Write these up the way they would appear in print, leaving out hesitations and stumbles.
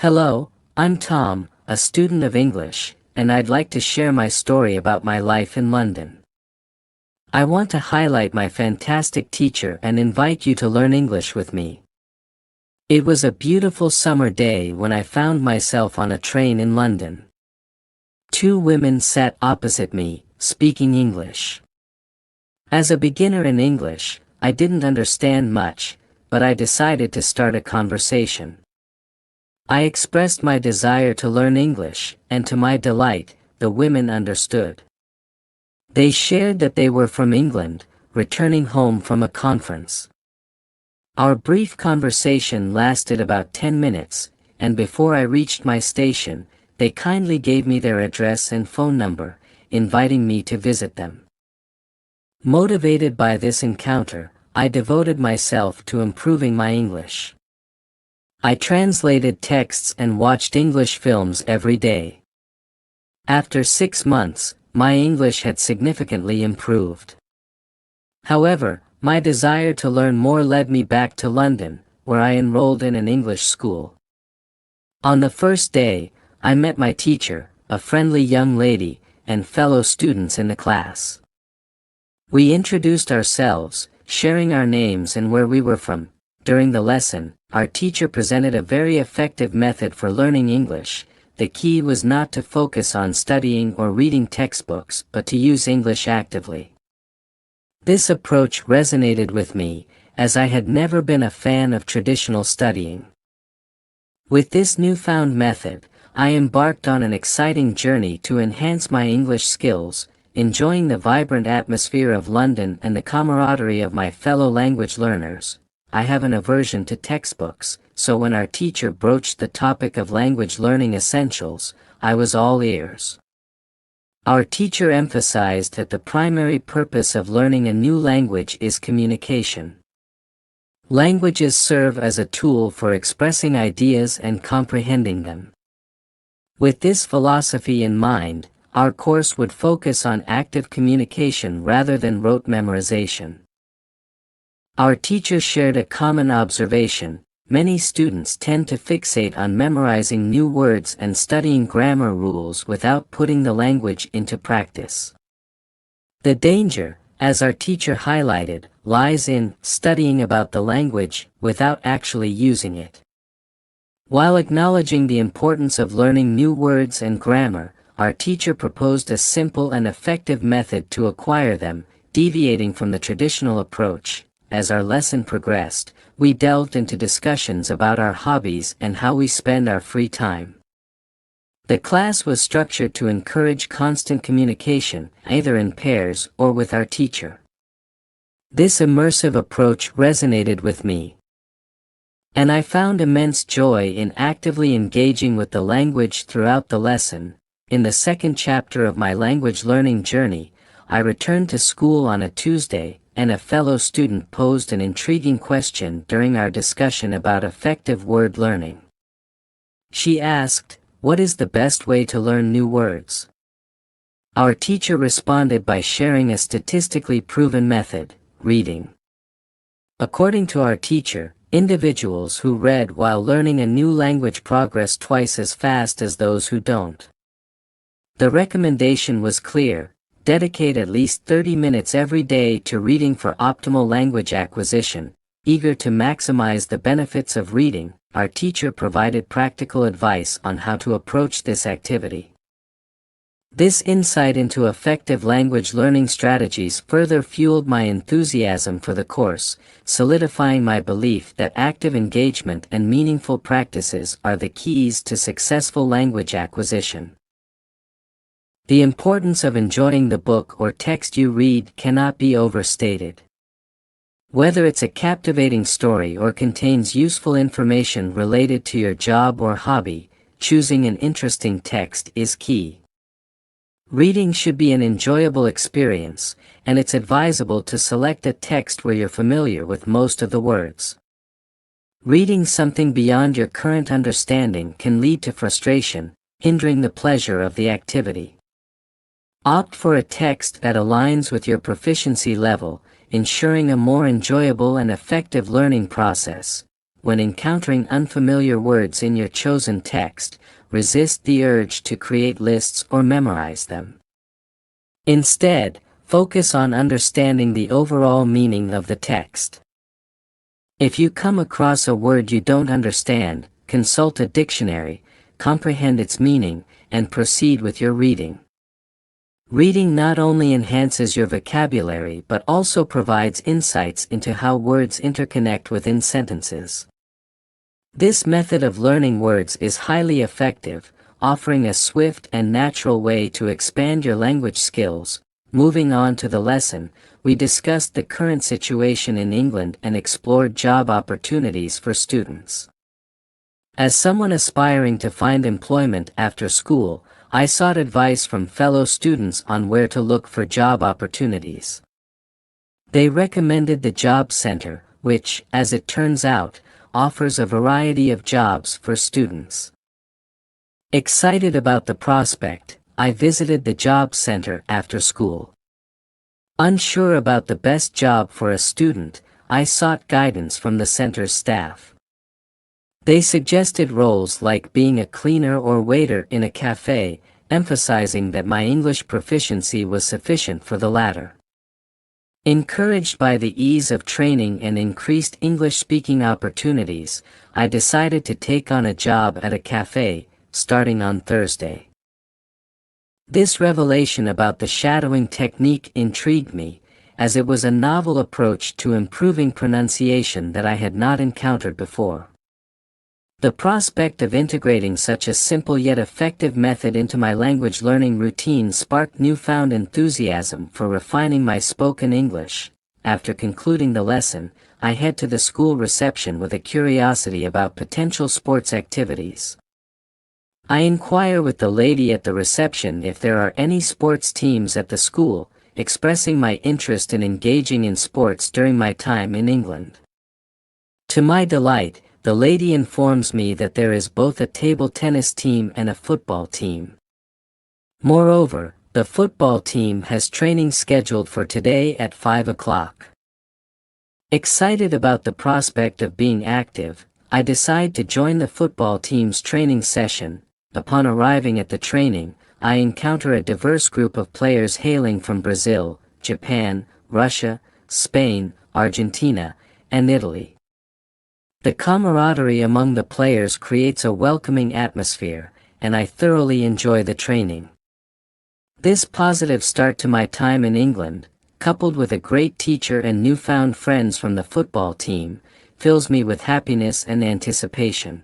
Hello, I'm Tom, a student of English, and I'd like to share my story about my life in London. I want to highlight my fantastic teacher and invite you to learn English with me. It was a beautiful summer day when I found myself on a train in London. Two women sat opposite me, speaking English. As a beginner in English, I didn't understand much, but I decided to start a conversation. I expressed my desire to learn English, and to my delight, the women understood. They shared that they were from England, returning home from a conference. Our brief conversation lasted about 10 minutes, and before I reached my station, they kindly gave me their address and phone number, inviting me to visit them. Motivated by this encounter, I devoted myself to improving my English. I translated texts and watched English films every day. After 6 months, my English had significantly improved. However, my desire to learn more led me back to London, where I enrolled in an English school. On the first day, I met my teacher, a friendly young lady, and fellow students in the class. We introduced ourselves, sharing our names and where we were from. During the lesson, our teacher presented a very effective method for learning English. The key was not to focus on studying or reading textbooks, but to use English actively. This approach resonated with me, as I had never been a fan of traditional studying. With this newfound method, I embarked on an exciting journey to enhance my English skills, enjoying the vibrant atmosphere of London and the camaraderie of my fellow language learners. I have an aversion to textbooks, so when our teacher broached the topic of language learning essentials, I was all ears. Our teacher emphasized that the primary purpose of learning a new language is communication. Languages serve as a tool for expressing ideas and comprehending them. With this philosophy in mind, our course would focus on active communication rather than rote memorization. Our teacher shared a common observation: many students tend to fixate on memorizing new words and studying grammar rules without putting the language into practice. The danger, as our teacher highlighted, lies in studying about the language without actually using it. While acknowledging the importance of learning new words and grammar, our teacher proposed a simple and effective method to acquire them, deviating from the traditional approach. As our lesson progressed, we delved into discussions about our hobbies and how we spend our free time. The class was structured to encourage constant communication, either in pairs or with our teacher. This immersive approach resonated with me, and I found immense joy in actively engaging with the language throughout the lesson. In the second chapter of my language learning journey, I returned to school on a Tuesday, and a fellow student posed an intriguing question during our discussion about effective word learning. She asked, "What is the best way to learn new words?" Our teacher responded by sharing a statistically proven method: reading. According to our teacher, individuals who read while learning a new language progress twice as fast as those who don't. The recommendation was clear: dedicate at least 30 minutes every day to reading for optimal language acquisition. Eager to maximize the benefits of reading, our teacher provided practical advice on how to approach this activity. This insight into effective language learning strategies further fueled my enthusiasm for the course, solidifying my belief that active engagement and meaningful practices are the keys to successful language acquisition. The importance of enjoying the book or text you read cannot be overstated. Whether it's a captivating story or contains useful information related to your job or hobby, choosing an interesting text is key. Reading should be an enjoyable experience, and it's advisable to select a text where you're familiar with most of the words. Reading something beyond your current understanding can lead to frustration, hindering the pleasure of the activity. Opt for a text that aligns with your proficiency level, ensuring a more enjoyable and effective learning process. when encountering unfamiliar words in your chosen text, resist the urge to create lists or memorize them. Instead, focus on understanding the overall meaning of the text. If you come across a word you don't understand, consult a dictionary, comprehend its meaning, and proceed with your reading. Reading not only enhances your vocabulary but also provides insights into how words interconnect within sentences. This method of learning words is highly effective, offering a swift and natural way to expand your language skills. Moving on to the lesson, we discussed the current situation in England and explored job opportunities for students. As someone aspiring to find employment after school, I sought advice from fellow students on where to look for job opportunities. They recommended the Job Center, which, as it turns out, offers a variety of jobs for students. Excited about the prospect, I visited the Job Center after school. Unsure about the best job for a student, I sought guidance from the center's staff. They suggested roles like being a cleaner or waiter in a cafe, emphasizing that my English proficiency was sufficient for the latter. Encouraged by the ease of training and increased English-speaking opportunities, I decided to take on a job at a cafe, starting on Thursday. This revelation about the shadowing technique intrigued me, as it was a novel approach to improving pronunciation that I had not encountered before. The prospect of integrating such a simple yet effective method into my language learning routine sparked newfound enthusiasm for refining my spoken English. After concluding the lesson, I head to the school reception with a curiosity about potential sports activities. I inquire with the lady at the reception if there are any sports teams at the school, expressing my interest in engaging in sports during my time in England. To my delight, the lady informs me that there is both a table tennis team and a football team. Moreover, the football team has training scheduled for today at 5 o'clock. Excited about the prospect of being active, I decide to join the football team's training session. Upon arriving at the training, I encounter a diverse group of players hailing from Brazil, Japan, Russia, Spain, Argentina, and Italy. The camaraderie among the players creates a welcoming atmosphere, and I thoroughly enjoy the training. This positive start to my time in England, coupled with a great teacher and newfound friends from the football team, fills me with happiness and anticipation.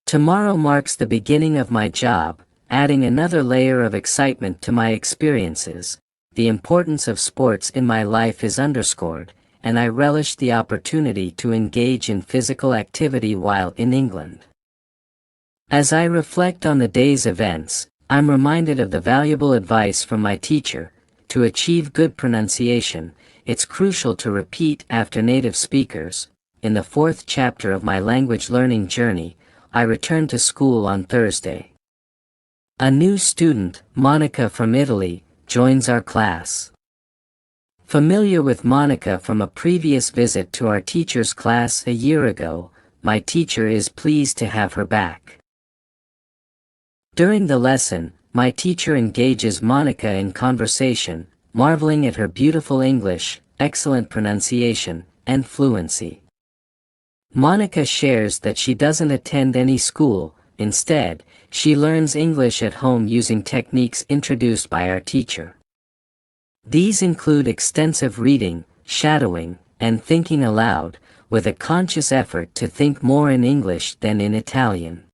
Tomorrow marks the beginning of my job, adding another layer of excitement to my experiences. The importance of sports in my life is underscored, and I relish the opportunity to engage in physical activity while in England. As I reflect on the day's events, I'm reminded of the valuable advice from my teacher. To achieve good pronunciation, it's crucial to repeat after native speakers. In the 4th chapter of my language learning journey, I return to school on Thursday. A new student, Monica from Italy, joins our class. Familiar with Monica from a previous visit to our teacher's class a year ago, my teacher is pleased to have her back. During the lesson, my teacher engages Monica in conversation, marveling at her beautiful English, excellent pronunciation, and fluency. Monica shares that she doesn't attend any school. Instead, she learns English at home using techniques introduced by our teacher. These include extensive reading, shadowing, and thinking aloud, with a conscious effort to think more in English than in Italian.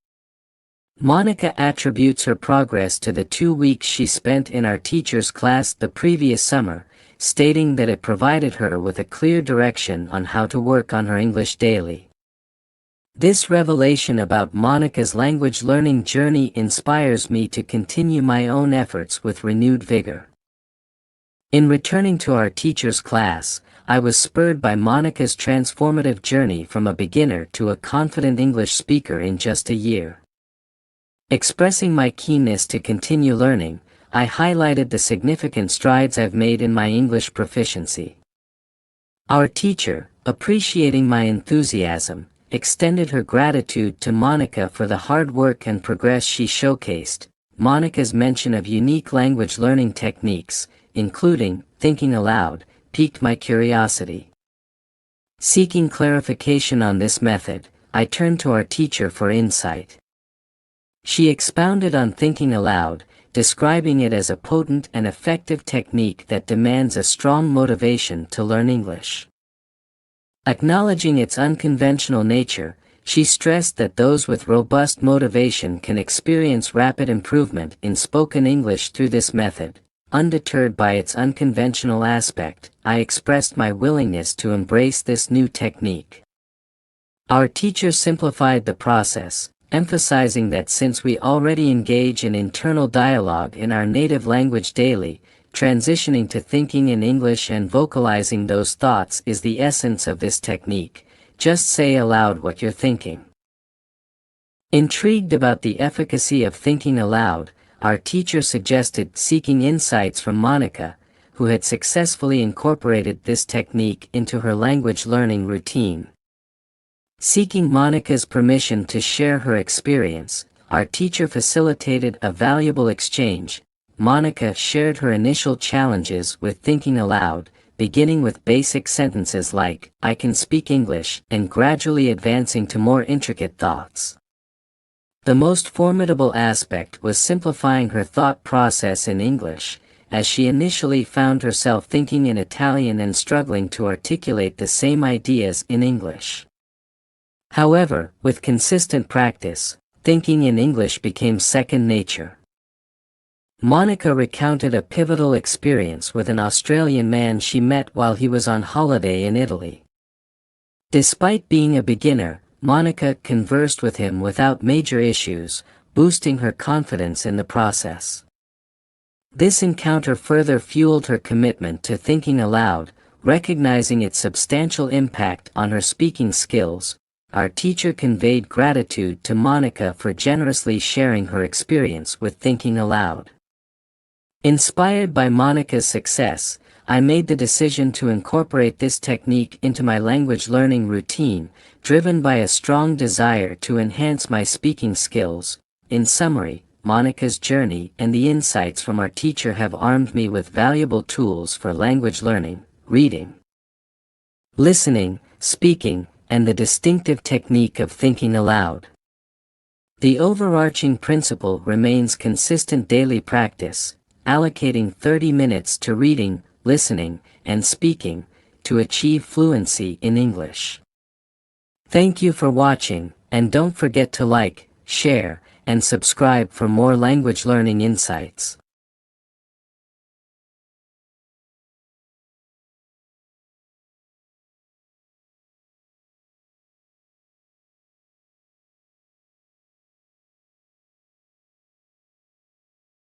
Monica attributes her progress to the 2 weeks she spent in our teacher's class the previous summer, stating that it provided her with a clear direction on how to work on her English daily. This revelation about Monica's language learning journey inspires me to continue my own efforts with renewed vigor. In returning to our teacher's class, I was spurred by Monica's transformative journey from a beginner to a confident English speaker in just a year. Expressing my keenness to continue learning, I highlighted the significant strides I've made in my English proficiency. Our teacher, appreciating my enthusiasm, extended her gratitude to Monica for the hard work and progress she showcased. Monica's mention of unique language learning techniques, including thinking aloud, piqued my curiosity. Seeking clarification on this method, I turned to our teacher for insight. She expounded on thinking aloud, describing it as a potent and effective technique that demands a strong motivation to learn English. Acknowledging its unconventional nature, she stressed that those with robust motivation can experience rapid improvement in spoken English through this method. Undeterred by its unconventional aspect, I expressed my willingness to embrace this new technique. Our teacher simplified the process, emphasizing that since we already engage in internal dialogue in our native language daily, transitioning to thinking in English and vocalizing those thoughts is the essence of this technique. Just say aloud what you're thinking. Intrigued about the efficacy of thinking aloud, our teacher suggested seeking insights from Monica, who had successfully incorporated this technique into her language learning routine. Seeking Monica's permission to share her experience, our teacher facilitated a valuable exchange. Monica shared her initial challenges with thinking aloud, beginning with basic sentences like, "I can speak English," and gradually advancing to more intricate thoughts. The most formidable aspect was simplifying her thought process in English, as she initially found herself thinking in Italian and struggling to articulate the same ideas in English. However, with consistent practice, thinking in English became second nature. Monica recounted a pivotal experience with an Australian man she met while he was on holiday in Italy. Despite being a beginner, Monica conversed with him without major issues, boosting her confidence in the process. This encounter further fueled her commitment to thinking aloud, recognizing its substantial impact on her speaking skills. Our teacher conveyed gratitude to Monica for generously sharing her experience with thinking aloud. Inspired by Monica's success, I made the decision to incorporate this technique into my language learning routine, driven by a strong desire to enhance my speaking skills. In summary, Monica's journey and the insights from our teacher have armed me with valuable tools for language learning, reading, listening, speaking, and the distinctive technique of thinking aloud. The overarching principle remains consistent daily practice, allocating 30 minutes to reading, listening, and speaking, to achieve fluency in English. Thank you for watching, and don't forget to like, share, and subscribe for more language learning insights.